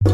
Hello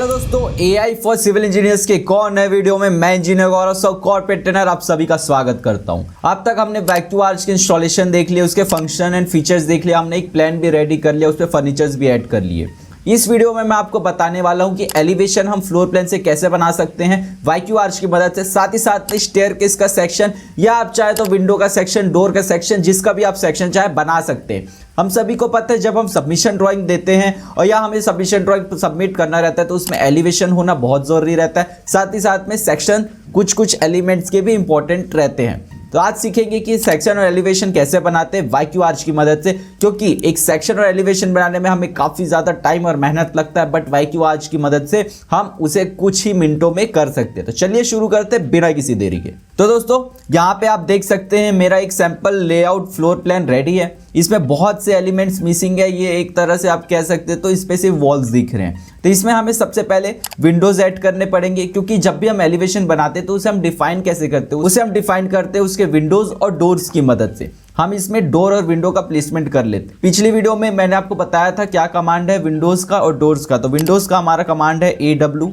दोस्तों, AI for civil engineers के एक और नए वीडियो में मैं इंजीनियर गौरव सब कॉर्पोरेट ट्रेनर आप सभी का स्वागत करता हूं। अब तक हमने वैक्यूआर्च के इंस्टॉलेशन देख लिया, उसके फंक्शन एंड फीचर्स देख लिया, हमने एक प्लान भी रेडी कर लिया, उस पर फर्नीचर्स भी ऐड कर लिए। इस वीडियो में मैं आपको बताने वाला हूं कि एलिवेशन हम फ्लोर प्लान से कैसे बना सकते हैं वैक्यूआर्च की मदद से, साथ ही साथ स्टेयरकेस का सेक्शन या आप चाहे तो विंडो का सेक्शन, डोर का सेक्शन, जिसका भी आप सेक्शन चाहे बना सकते हैं। हम सभी को पता है जब हम सबमिशन ड्राइंग देते हैं और या हमें सबमिशन ड्राइंग सबमिट करना रहता है तो उसमें एलिवेशन होना बहुत जरूरी रहता है, साथ ही साथ में सेक्शन कुछ एलिमेंट्स के भी इंपॉर्टेंट रहते हैं। तो आज सीखेंगे कि सेक्शन और एलिवेशन कैसे बनाते हैं वैक्यूआर्च की मदद से, क्योंकि एक सेक्शन और एलिवेशन बनाने में हमें काफ़ी ज़्यादा टाइम और मेहनत लगता है, बट वैक्यूआर्च की मदद से हम उसे कुछ ही मिनटों में कर सकते हैं। तो चलिए शुरू करते हैं बिना किसी देरी के। तो दोस्तों यहाँ पे आप देख सकते हैं मेरा एक sample layout floor plan ready है। इसमें बहुत से एलिमेंट्स मिसिंग है, ये एक तरह से आप कह सकते हैं तो इस पे सिर्फ वॉल्स दिख रहे हैं। तो इसमें हमें सबसे पहले विंडोज ऐड करने पड़ेंगे, क्योंकि जब भी हम एलिवेशन बनाते हैं तो उसे हम डिफाइन कैसे करते हैं, उसे हम डिफाइन करते हैं उसके विंडोज और डोर्स की मदद से। हम इसमें डोर और विंडो का प्लेसमेंट कर लेते हैं। पिछली वीडियो में मैंने आपको बताया था क्या कमांड है विंडोज का और डोर्स का। तो विंडोज का हमारा कमांड है AW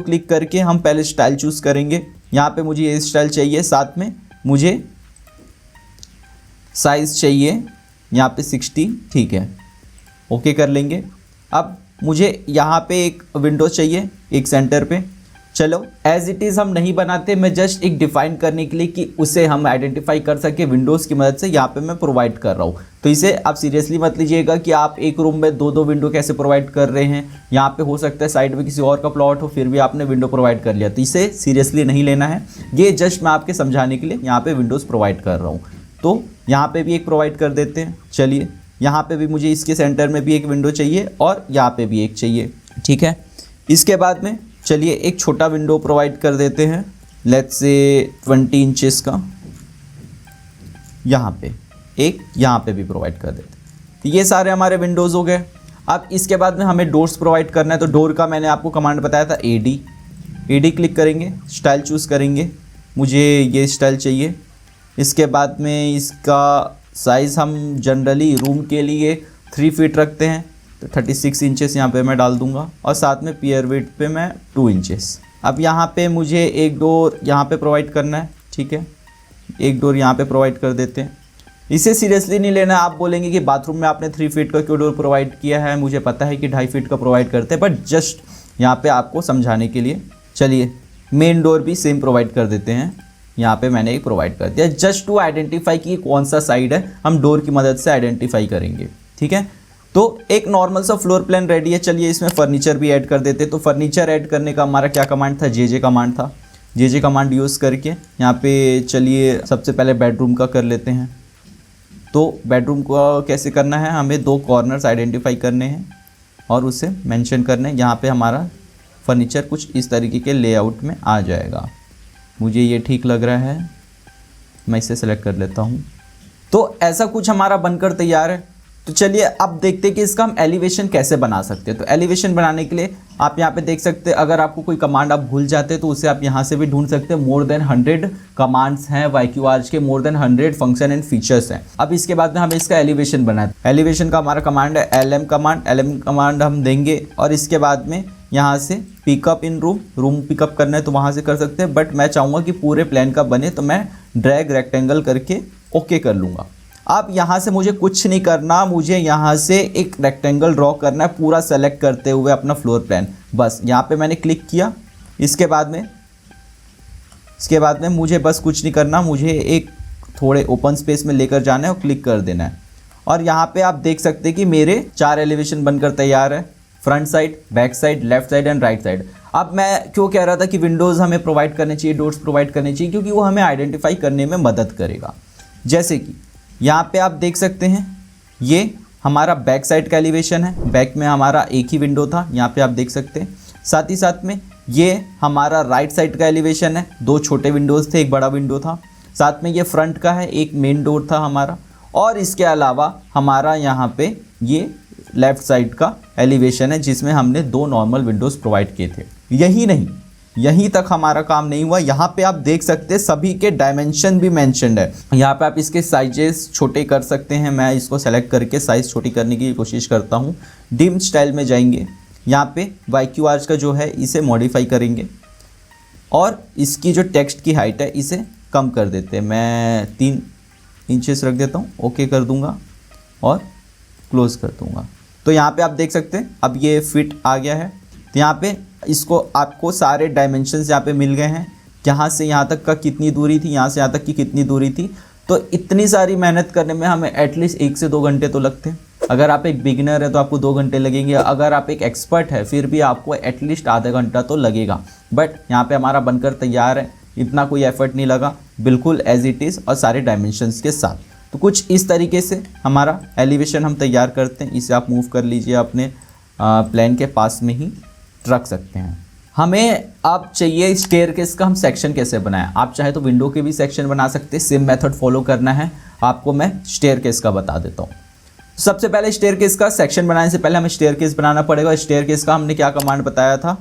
क्लिक करके हम पहले स्टाइल चूज करेंगे। यहाँ पे मुझे ये स्टाइल चाहिए, साथ में मुझे साइज चाहिए यहाँ पे 60, ठीक है, ओके कर लेंगे। अब मुझे यहाँ पे एक विंडो चाहिए एक सेंटर पे। चलो एज इट इज़ हम नहीं बनाते, मैं जस्ट एक डिफाइन करने के लिए कि उसे हम आइडेंटिफाई कर सके विंडोज़ की मदद से यहाँ पे मैं प्रोवाइड कर रहा हूँ। तो इसे आप सीरियसली मत लीजिएगा कि आप एक रूम में दो विंडो कैसे प्रोवाइड कर रहे हैं। यहाँ पे हो सकता है साइड में किसी और का प्लॉट हो फिर भी आपने विंडो प्रोवाइड कर लिया, तो इसे सीरियसली नहीं लेना है। ये जस्ट मैं आपके समझाने के लिए यहाँ पे विंडोज़ प्रोवाइड कर रहा हूँ। तो यहाँ पे भी एक प्रोवाइड कर देते हैं। चलिए यहाँ पे भी मुझे इसके सेंटर में भी एक विंडो चाहिए और यहाँ पे भी एक चाहिए, ठीक है। इसके बाद में चलिए एक छोटा विंडो प्रोवाइड कर देते हैं, लेट्स से 20 इंचेस का। यहाँ पे एक, यहाँ पे भी प्रोवाइड कर देते हैं। तो ये सारे हमारे विंडोज़ हो गए। अब इसके बाद में हमें डोर्स प्रोवाइड करना है। तो डोर का मैंने आपको कमांड बताया था AD क्लिक करेंगे, स्टाइल चूज़ करेंगे, मुझे ये स्टाइल चाहिए। इसके बाद में इसका साइज़ हम जनरली रूम के लिए 3 फीट रखते हैं, तो 36 इंचेस यहाँ पे मैं डाल दूंगा और साथ में पियर विड्थ पे मैं 2 इंचेस। अब यहाँ पे मुझे एक डोर यहाँ पे प्रोवाइड करना है, ठीक है, एक डोर यहाँ पे प्रोवाइड कर देते हैं। इसे सीरियसली नहीं लेना। आप बोलेंगे कि बाथरूम में आपने 3 फीट का क्यों डोर प्रोवाइड किया है, मुझे पता है कि 2.5 फीट का प्रोवाइड करते हैं, बट जस्ट यहाँ पे आपको समझाने के लिए। चलिए मेन डोर भी सेम प्रोवाइड कर देते हैं, यहाँ पे मैंने एक प्रोवाइड कर दिया, जस्ट टू आइडेंटिफाई कि कौन सा साइड है, हम डोर की मदद से आइडेंटिफाई करेंगे, ठीक है। तो एक नॉर्मल सा फ्लोर प्लान रेडी है। चलिए इसमें फर्नीचर भी ऐड कर देते। तो फर्नीचर ऐड करने का हमारा क्या कमांड था, JJ कमांड था। JJ कमांड यूज़ करके यहाँ पे चलिए सबसे पहले बेडरूम का कर लेते हैं। तो बेडरूम को कैसे करना है, हमें 2 कॉर्नर्स आइडेंटिफाई करने हैं और उसे मेंशन करने हैं। यहाँ पे हमारा फर्नीचर कुछ इस तरीके के लेआउट में आ जाएगा। मुझे ये ठीक लग रहा है, मैं इसे सेलेक्ट कर लेता हूँ। तो ऐसा कुछ हमारा बनकर तैयार है। तो चलिए अब देखते हैं कि इसका हम एलिवेशन कैसे बना सकते हैं। तो एलिवेशन बनाने के लिए आप यहाँ पे देख सकते हैं, अगर आपको कोई कमांड आप भूल जाते हैं तो उसे आप यहाँ से भी ढूंढ सकते हैं। मोर देन 100 कमांड्स हैं वैक्यूआर्च के, more than 100 function and features हैं। अब इसके बाद में हमें इसका एलिवेशन बनाना है। एलिवेशन का हमारा कमांड है LM कमांड हम देंगे और इसके बाद में यहाँ से पिकअप इन रूम पिकअप करना है तो वहाँ से कर सकते हैं, बट मैं चाहूँगा कि पूरे प्लान का बने तो मैं ड्रैग रेक्टेंगल करके ओके कर लूँगा। अब यहाँ से मुझे कुछ नहीं करना, मुझे यहाँ से एक रेक्टेंगल ड्रॉ करना है पूरा सेलेक्ट करते हुए अपना फ्लोर प्लान। बस यहाँ पे मैंने क्लिक किया। इसके बाद में मुझे बस कुछ नहीं करना, मुझे एक थोड़े ओपन स्पेस में लेकर जाना है और क्लिक कर देना है। और यहाँ पे आप देख सकते हैं कि मेरे 4 एलिवेशन बनकर तैयार है, front side, back side, left side and right side. अब मैं क्यों कह रहा था कि विंडोज़ हमें प्रोवाइड करने चाहिए, डोर्स प्रोवाइड करने चाहिए, क्योंकि वो हमें आइडेंटिफाई करने में मदद करेगा। जैसे कि यहाँ पे आप देख सकते हैं ये हमारा बैक साइड का एलिवेशन है, बैक में हमारा एक ही विंडो था, यहाँ पे आप देख सकते हैं। साथ ही साथ में ये हमारा राइट साइड का एलिवेशन है, 2 छोटे विंडोज़ थे, एक बड़ा विंडो था। साथ में ये फ्रंट का है, एक मेन डोर था हमारा, और इसके अलावा हमारा यहाँ पे ये लेफ़्ट साइड का एलिवेशन है जिसमें हमने 2 नॉर्मल विंडोज़ प्रोवाइड किए थे। यही नहीं, यहीं तक हमारा काम नहीं हुआ। यहाँ पे आप देख सकते हैं सभी के डायमेंशन भी मेंशन्ड है। यहाँ पे आप इसके साइजेस छोटे कर सकते हैं। मैं इसको सेलेक्ट करके साइज़ छोटी करने की कोशिश करता हूँ। डिम स्टाइल में जाएंगे, यहाँ पे YQR का जो है इसे मॉडिफाई करेंगे और इसकी जो टेक्स्ट की हाइट है इसे कम कर देते हैं। मैं 3 इंचेस रख देता हूँ, ओके कर दूँगा और क्लोज़ कर दूँगा। तो यहाँ पे आप देख सकते हैं अब ये फिट आ गया है। तो यहाँ पे इसको आपको सारे डायमेंशंस यहाँ पे मिल गए हैं, यहाँ से यहाँ तक का कितनी दूरी थी, यहाँ से यहाँ तक की कितनी दूरी थी। तो इतनी सारी मेहनत करने में हमें एटलीस्ट 1 से 2 घंटे तो लगते हैं। अगर आप एक बिगिनर है तो आपको 2 घंटे लगेंगे, अगर आप एक एक्सपर्ट है फिर भी आपको एटलीस्ट आधा घंटा तो लगेगा। बट यहाँ पे हमारा बनकर तैयार है, इतना कोई एफर्ट नहीं लगा, बिल्कुल एज इट इज़ और सारे डायमेंशंस के साथ। तो कुछ इस तरीके से हमारा एलिवेशन हम तैयार करते हैं। इसे आप मूव कर लीजिए, अपने प्लान के पास में ही रख सकते हैं। हमें अब चाहिए स्टेयरकेस का हम सेक्शन कैसे बनाएं। आप चाहे तो विंडो के भी सेक्शन बना सकते हैं, सेम मेथड फॉलो करना है आपको। मैं स्टेयरकेस का बता देता हूँ। सबसे पहले स्टेयरकेस का सेक्शन बनाने से पहले हमें स्टेयरकेस बनाना पड़ेगा। स्टेयरकेस का हमने क्या कमांड बताया था,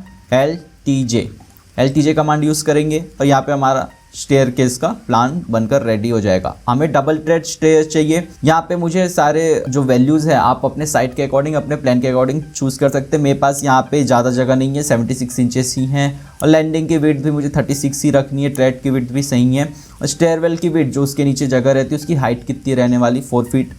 LTJ कमांड यूज़ करेंगे और यहाँ पे हमारा स्टेयरकेस का प्लान बनकर रेडी हो जाएगा। हमें डबल ट्रेड स्टेयर चाहिए। यहाँ पे मुझे सारे जो वैल्यूज़ है आप अपने साइट के अकॉर्डिंग, अपने प्लान के अकॉर्डिंग चूज़ कर सकते हैं। मेरे पास यहाँ पे ज़्यादा जगह नहीं है, 76 इंचेस ही हैं और लैंडिंग की विड्थ भी मुझे 36 ही रखनी है। ट्रेड की विड्थ भी सही है और स्टेयरवेल की विड्थ जो उसके नीचे जगह रहती है उसकी हाइट कितनी रहने वाली, 4 फीट।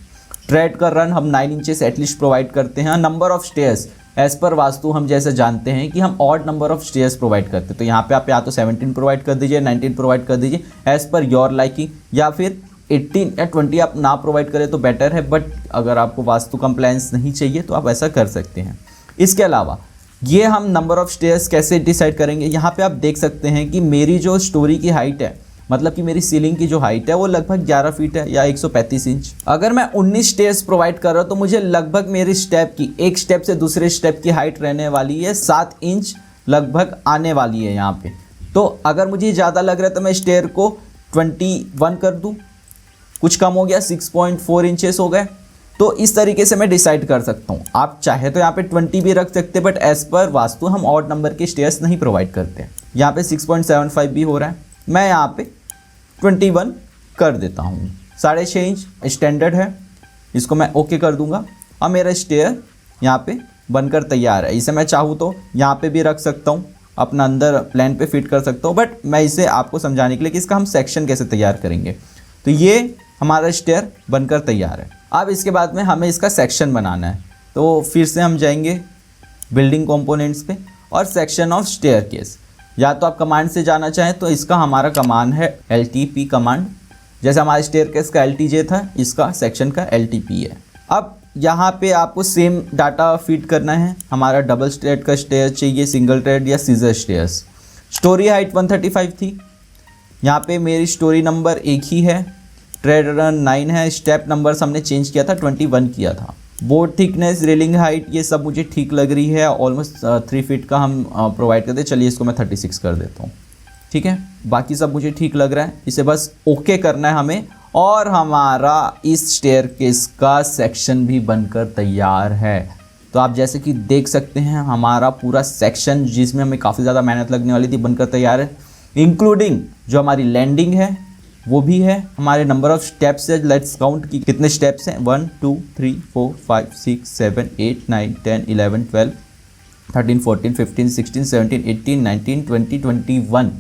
ट्रेड का रन हम 9 इंचेस एटलीस्ट प्रोवाइड करते हैं। Number of stairs as per vastu हम जैसे जानते हैं कि हम odd number of stairs provide करते हैं। तो यहाँ पे आप या तो 17 प्रोवाइड कर दीजिए, 19 प्रोवाइड कर दीजिए एज़ पर योर लाइकिंग, या फिर 18 या 20 आप ना प्रोवाइड करें तो बेटर है। बट अगर आपको वास्तु कंप्लायंस नहीं चाहिए तो आप ऐसा कर सकते हैं। इसके अलावा ये हम नंबर ऑफ स्टेयर्स कैसे डिसाइड करेंगे, यहाँ पे आप देख सकते हैं कि मेरी जो स्टोरी की हाइट है, मतलब कि मेरी सीलिंग की जो हाइट है वो लगभग 11 फीट है या 135 इंच। अगर मैं 19 स्टेयर्स प्रोवाइड कर रहा हूँ तो मुझे लगभग मेरी स्टेप की, एक स्टेप से दूसरे स्टेप की हाइट रहने वाली है 7 इंच लगभग आने वाली है यहाँ पे। तो अगर मुझे ज़्यादा लग रहा है तो मैं स्टेयर को 21 कर दूँ, कुछ कम हो गया 6.4 इंचेस हो गए। तो इस तरीके से मैं डिसाइड कर सकता हूँ। आप चाहे तो यहाँ पे 20 भी रख सकते हैं, बट एज़ पर वास्तु हम ऑड नंबर के स्टेयर्स नहीं प्रोवाइड करते। यहाँ पे 6.75 भी हो रहा है, मैं यहाँ पे 21 कर देता हूँ। 6.5 इंच स्टैंडर्ड है, इसको मैं ओके कर दूंगा और मेरा स्टेयर यहाँ पे बनकर तैयार है। इसे मैं चाहूँ तो यहाँ पे भी रख सकता हूँ, अपना अंदर प्लान पे फिट कर सकता हूँ, बट मैं इसे आपको समझाने के लिए कि इसका हम सेक्शन कैसे तैयार करेंगे। तो ये हमारा स्टेयर बनकर तैयार है। अब इसके बाद में हमें इसका सेक्शन बनाना है। तो फिर से हम जाएंगे बिल्डिंग कंपोनेंट्स पे और सेक्शन ऑफ स्टेयरकेस। या तो आप कमांड से जाना चाहें तो इसका हमारा कमांड है LTP कमांड। जैसे हमारे स्टेयरकेस का LTJ था, इसका सेक्शन का LTP है। अब यहाँ पे आपको सेम डाटा फीड करना है। हमारा डबल स्टेयर का स्टेयर चाहिए, सिंगल ट्रेड या सीजर स्टेयर्स। स्टोरी हाइट 135 थी, यहाँ पे मेरी स्टोरी नंबर 1 ही है। ट्रेड रन 9 है, स्टेप नंबर्स हमने चेंज किया था, 21 किया था। बोर्ड थिकनेस, रेलिंग हाइट, ये सब मुझे ठीक लग रही है। ऑलमोस्ट 3 फीट का हम प्रोवाइड करते हैं। चलिए इसको मैं 36 कर देता हूँ, ठीक है। बाकी सब मुझे ठीक लग रहा है, इसे बस ओके करना है हमें और हमारा इस स्टेयरकेस का सेक्शन भी बनकर तैयार है। तो आप जैसे कि देख सकते हैं हमारा पूरा सेक्शन, जिसमें हमें काफ़ी ज़्यादा मेहनत लगने वाली थी, बनकर तैयार है। इंक्लूडिंग जो हमारी लैंडिंग है वो भी है। हमारे नंबर ऑफ स्टेप्स है, लेट्स काउंट कि कितने स्टेप्स हैं। 1 2 3 4 5 6 7 8 9 10 11 12 13 14 15 16 17 18 19 20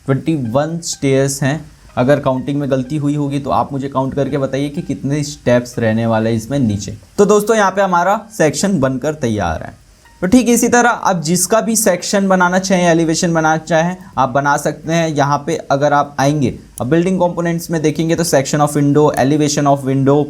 21 स्टेयर्स हैं। अगर काउंटिंग में गलती हुई होगी तो आप मुझे काउंट करके बताइए कि कितने स्टेप्स रहने वाले हैं इसमें नीचे। तो दोस्तों यहाँ पे हमारा सेक्शन बनकर तैयार है। तो ठीक इसी तरह आप जिसका भी सेक्शन बनाना चाहें, एलिवेशन बनाना चाहें, आप बना सकते हैं। यहाँ पे अगर आप आएंगे, अब बिल्डिंग कंपोनेंट्स में देखेंगे तो section of window, elevation of window,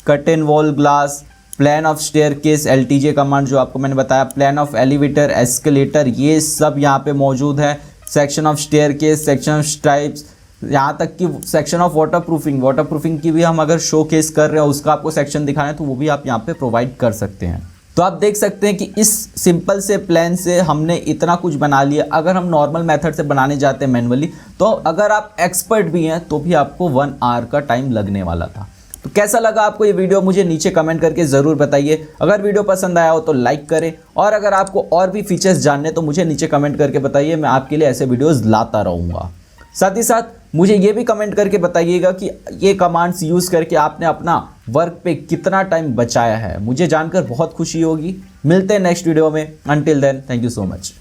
curtain wall glass, plan of staircase, LTJ command जो आपको मैंने बताया, प्लान ऑफ एलिवेटर, एस्केलेटर, ये सब यहाँ पे मौजूद है। Section of staircase, section of stripes, यहाँ तक कि सेक्शन ऑफ वाटरप्रूफिंग की भी हम अगर शो केस कर रहे हैं, उसका आपको सेक्शन दिखाना है तो वो भी आप यहाँ पे प्रोवाइड कर सकते हैं। तो आप देख सकते हैं कि इस सिंपल से प्लान से हमने इतना कुछ बना लिया। अगर हम नॉर्मल मेथड से बनाने जाते हैं मैनुअली, तो अगर आप एक्सपर्ट भी हैं तो भी आपको 1 आवर का टाइम लगने वाला था। तो कैसा लगा आपको ये वीडियो मुझे नीचे कमेंट करके ज़रूर बताइए। अगर वीडियो पसंद आया हो तो लाइक करें, और अगर आपको और भी फीचर्स जानने तो मुझे नीचे कमेंट करके बताइए, मैं आपके लिए ऐसे वीडियोज़ लाता रहूँगा। साथ ही साथ मुझे ये भी कमेंट करके बताइएगा कि ये कमांड्स यूज़ करके आपने अपना वर्क पे कितना टाइम बचाया है, मुझे जानकर बहुत खुशी होगी। मिलते हैं नेक्स्ट वीडियो में, until then thank you so much.